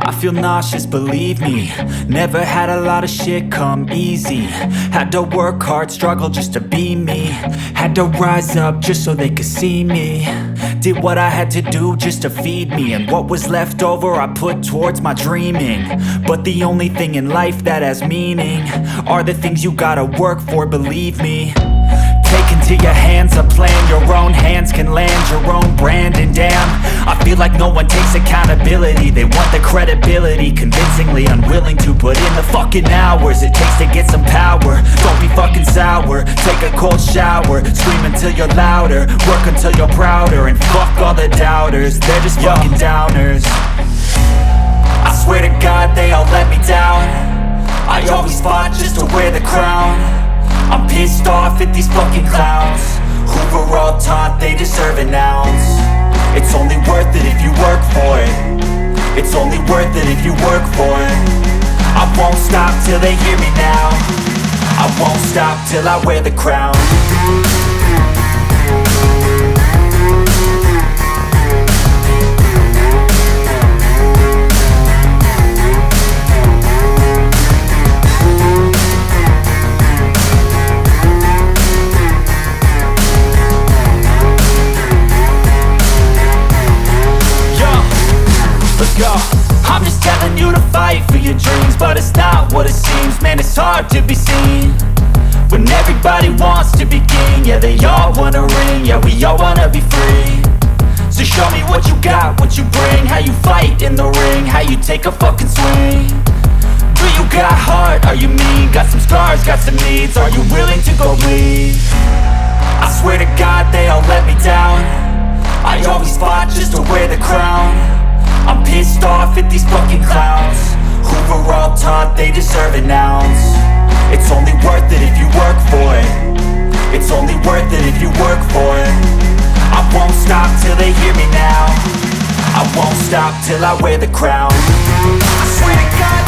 I feel nauseous, believe me. Never had a lot of shit come easy. Had to work hard, struggle just to be me. Had to rise up just so they could see me. Did what I had to do just to feed me, and what was left over I put towards my dreaming. But the only thing in life that has meaning are the things you gotta work for, believe me. Take into your hands a plan, your own hands can land your own brand. And damn, I feel like no one takes accountability. They want the credibility, convincingly unwilling to put in the fucking hours it takes to get some power. Don't be fucking sour, take a cold shower. Scream until you're louder, work until you're prouder. And fuck all the doubters, they're just fucking downers. I swear to God they all let me down. I always fought just to wear the crown. I'm pissed off at these fucking clowns who were all taught they deserve an ounce. It's only worth it if you work for it. It's only worth it if you work for it. I won't stop till they hear me now. I won't stop till I wear the crown. I'm just telling you to fight for your dreams, but it's not what it seems. Man, it's hard to be seen when everybody wants to be king. Yeah, they all wanna ring, yeah, we all wanna be free. So show me what you got, what you bring, how you fight in the ring, how you take a fucking swing. Do you got heart, are you mean? Got some scars, got some needs, are you willing to go bleed? I swear to God they all let me down. I always fought just to wear the crown. I'm pissed off at these fucking clowns who were all taught they deserve an ounce. It's only worth it if you work for it. It's only worth it if you work for it. I won't stop till they hear me now. I won't stop till I wear the crown. I swear to God